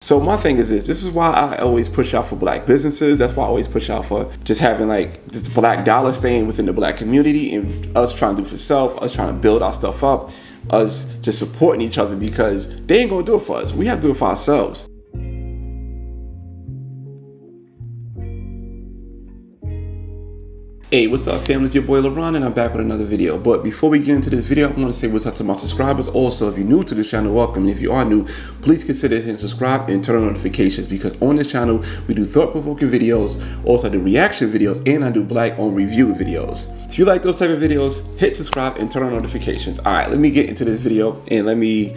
So my thing is this is why I always push out for black businesses. That's why I always push out for just having like just black dollar staying within the black community and us trying to do for self, us trying to build our stuff up, us just supporting each other, because they ain't gonna do it for us. We have to do it for ourselves. Hey, what's up family, it's your boy LaRon and I'm back with another video. But before we get into this video, I want to say what's up to my subscribers. Also, if you're new to this channel, welcome. And if you are new, please consider hitting subscribe and turn on notifications, because on this channel, we do thought-provoking videos, also I do reaction videos, and I do black-owned review videos. If you like those type of videos, hit subscribe and turn on notifications. All right, let me get into this video and let me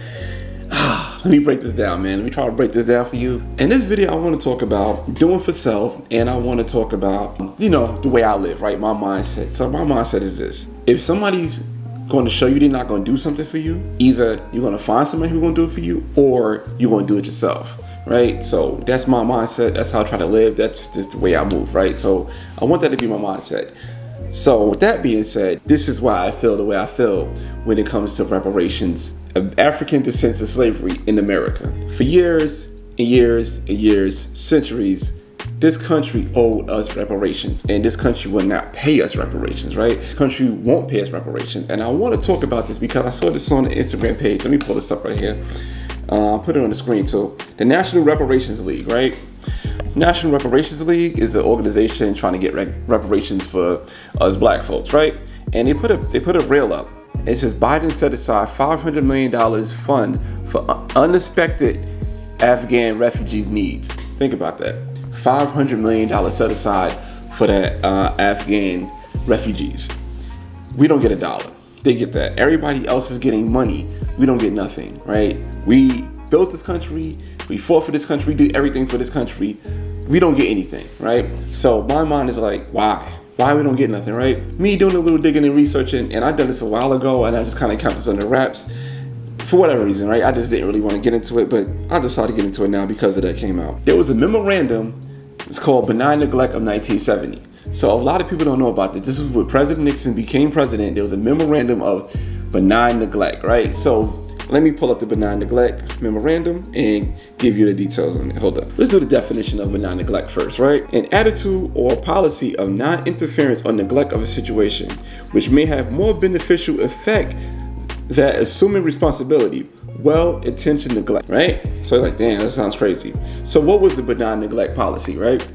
break this down, man. Let me try to break this down for you. In this video, I want to talk about doing for self, and I want to talk about, you know, the way I live, right? My mindset. So my mindset is this: if somebody's going to show you they're not going to do something for you, either you're going to find somebody who's going to do it for you, or you're going to do it yourself, right? So that's my mindset. That's how I try to live. That's just the way I move, right? So I want that to be my mindset. So with that being said, this is why I feel the way I feel when it comes to reparations of African descents of slavery in America. For years and years and years, centuries, this country owed us reparations, and this country will not pay us reparations, right? This country won't pay us reparations. And I want to talk about this because I saw this on the Instagram page. Let me pull this up right here. I'll put it on the screen too. The National Reparations League, right? National Reparations League is an organization trying to get reparations for us black folks, right? And they put a reel up. It says Biden set aside $500 million fund for unexpected Afghan refugees' needs. Think about that. $500 million set aside for the Afghan refugees. We don't get a dollar. They get that. Everybody else is getting money. We don't get nothing, right? We built this country. We fought for this country. We did everything for this country. We don't get anything, right? So my mind is like, why? Why we don't get nothing, right? Me doing a little digging and researching, and I done this a while ago, and I just kind of kept this under wraps for whatever reason, right? I just didn't really want to get into it, but I decided to get into it now because of that came out. There was a memorandum. It's called Benign Neglect of 1970. So a lot of people don't know about this. This is when President Nixon became president. There was a memorandum of benign neglect, right? So let me pull up the benign neglect memorandum and give you the details on it. Hold up. Let's do the definition of benign neglect first, right? An attitude or policy of non-interference or neglect of a situation, which may have more beneficial effect than assuming responsibility. Well-intentioned neglect, right? So like, damn, that sounds crazy. So what was the benign neglect policy, right?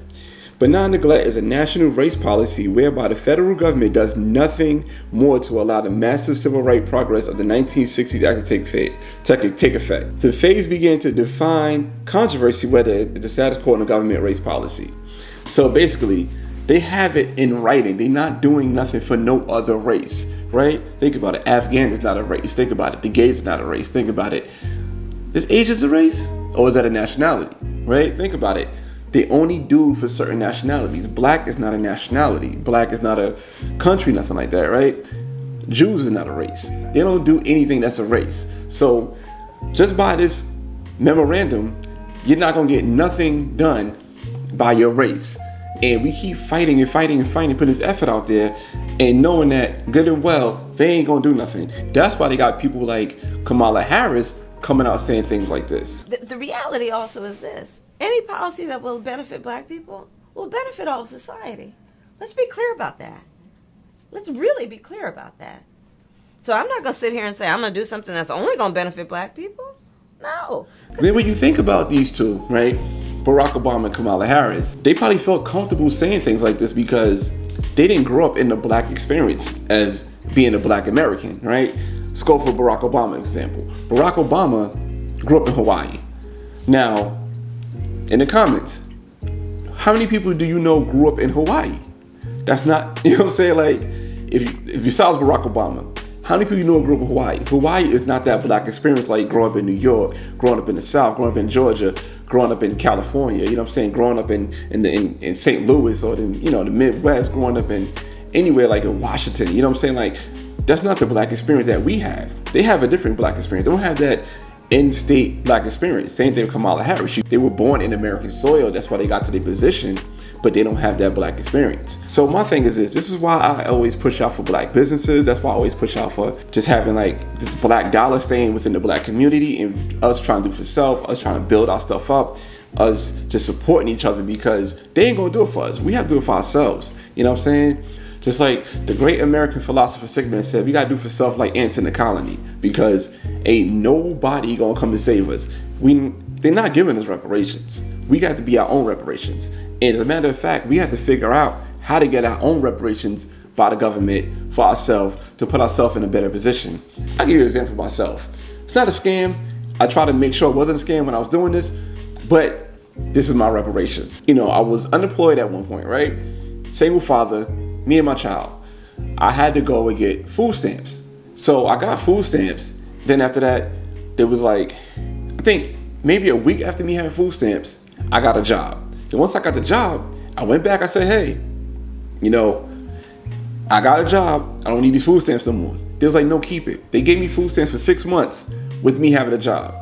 Benign neglect is a national race policy whereby the federal government does nothing more to allow the massive civil rights progress of the 1960s act to take effect. The phase began to define controversy whether the status quo in the government race policy. So basically, they have it in writing. They're not doing nothing for no other race, right? Think about it. Afghan is not a race. Think about it. The gays are not a race. Think about it. Is Asians a race? Or is that a nationality, right? Think about it. They only do for certain nationalities. Black is not a nationality. Black is not a country, nothing like that, right? Jews is not a race. They don't do anything that's a race. So just by this memorandum, you're not gonna get nothing done by your race. And we keep fighting and fighting and fighting, putting this effort out there, and knowing that good and well, they ain't gonna do nothing. That's why they got people like Kamala Harris coming out saying things like this. The reality also is this: any policy that will benefit black people will benefit all of society. Let's be clear about that. Let's really be clear about that. So I'm not going to sit here and say I'm going to do something that's only going to benefit black people. No. Then when you think about these two, right, Barack Obama and Kamala Harris, they probably felt comfortable saying things like this because they didn't grow up in the black experience as being a black American, right? Let's go for Barack Obama example. Barack Obama grew up in Hawaii. Now, in the comments, how many people do you know grew up in Hawaii? That's not, you know what I'm saying? Like, if you saw Barack Obama, how many people you know grew up in Hawaii? Hawaii is not that black experience like growing up in New York, growing up in the South, growing up in Georgia, growing up in California, you know what I'm saying? Growing up in St. Louis or the Midwest, growing up in anywhere like in Washington, you know what I'm saying? Like, that's not the black experience that we have. They have a different black experience. They don't have that in-state black experience. Same thing with Kamala Harris. They were born in American soil. That's why they got to their position, but they don't have that black experience. So my thing is this is why I always push out for black businesses. That's why I always push out for just having like this black dollar staying within the black community, and us trying to do for self, us trying to build our stuff up, us just supporting each other, because they ain't gonna do it for us. We have to do it for ourselves. You know what I'm saying? Just like the great American philosopher Sigmund said, we gotta do for self like ants in the colony, because ain't nobody gonna come to save us. They're not giving us reparations. We got to be our own reparations. And as a matter of fact, we have to figure out how to get our own reparations by the government for ourselves to put ourselves in a better position. I'll give you an example of myself. It's not a scam. I try to make sure it wasn't a scam when I was doing this, but this is my reparations. You know, I was unemployed at one point, right? Single father, me and my child. I had to go and get food stamps. So I got food stamps. Then after that, there was like, I think maybe a week after me having food stamps, I got a job. And once I got the job, I went back, I said, hey, you know, I got a job. I don't need these food stamps no more. They was like, no, keep it. They gave me food stamps for 6 months with me having a job.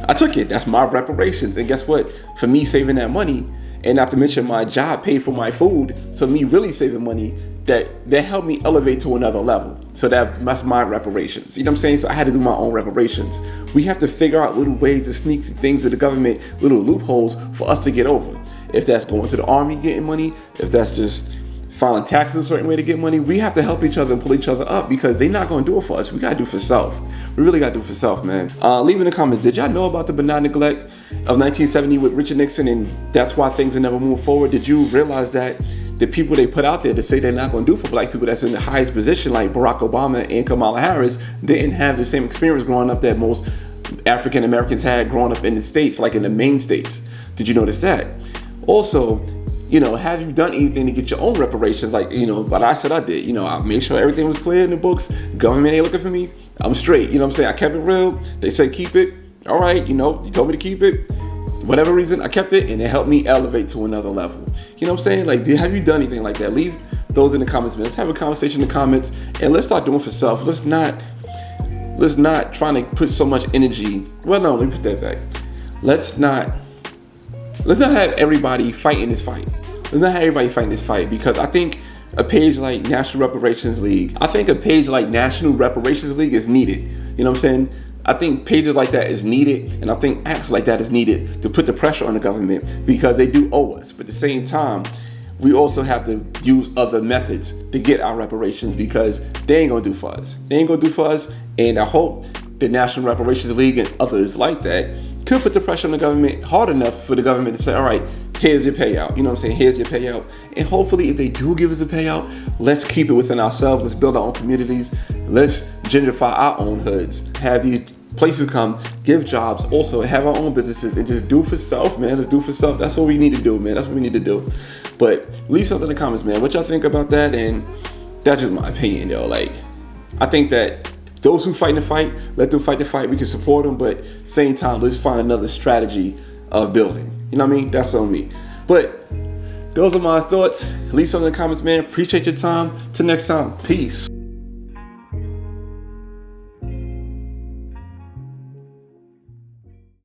I took it. That's my reparations. And guess what? For me saving that money, and not to mention my job paid for my food, so me really saving money, that helped me elevate to another level. So that's my reparations. You know what I'm saying? So I had to do my own reparations. We have to figure out little ways to sneak things to the government, little loopholes for us to get over. If that's going to the army getting money, if that's just filing taxes a certain way to get money, we have to help each other and pull each other up, because they're not going to do it for us. We got to do for self. We really got to do for self, man. Leave in the comments, did y'all know about the Benign Neglect of 1970 with Richard Nixon, and that's why things have never moved forward? Did you realize that the people they put out there to say they're not going to do for black people that's in the highest position, like Barack Obama and Kamala Harris, didn't have the same experience growing up that most African Americans had growing up in the states, like in the main states? Did you notice that? Also, you know, have you done anything to get your own reparations? Like, you know, what I said I did. You know, I made sure everything was clear in the books. Government ain't looking for me. I'm straight. You know what I'm saying? I kept it real. They said keep it. All right, you know, you told me to keep it. Whatever reason, I kept it, and it helped me elevate to another level. You know what I'm saying? Like, have you done anything like that? Leave those in the comments, man. Let's have a conversation in the comments, and let's start doing for self. Let's not trying to put so much energy. Well, no, let me put that back. Let's not have everybody fighting this fight. Let's not have everybody fighting this fight, because I think a page like National Reparations League, is needed. You know what I'm saying? I think pages like that is needed, and I think acts like that is needed to put the pressure on the government, because they do owe us. But at the same time, we also have to use other methods to get our reparations, because they ain't gonna do for us. They ain't gonna do for us, and I hope the National Reparations League and others like that could put the pressure on the government hard enough for the government to say, all right, here's your payout. You know what I'm saying? Here's your payout. And hopefully, if they do give us a payout, let's keep it within ourselves. Let's build our own communities. Let's gentrify our own hoods. Have these places come, give jobs, also have our own businesses, and just do for self, man. Let's do for self. That's what we need to do, man. That's what we need to do. But leave something in the comments, man. What y'all think about that? And that's just my opinion, yo. Like, I think that those who fight the fight, let them fight the fight. We can support them, but same time, let's find another strategy of building. You know what I mean? That's on me. But those are my thoughts. Leave something in the comments, man. Appreciate your time. Till next time. Peace.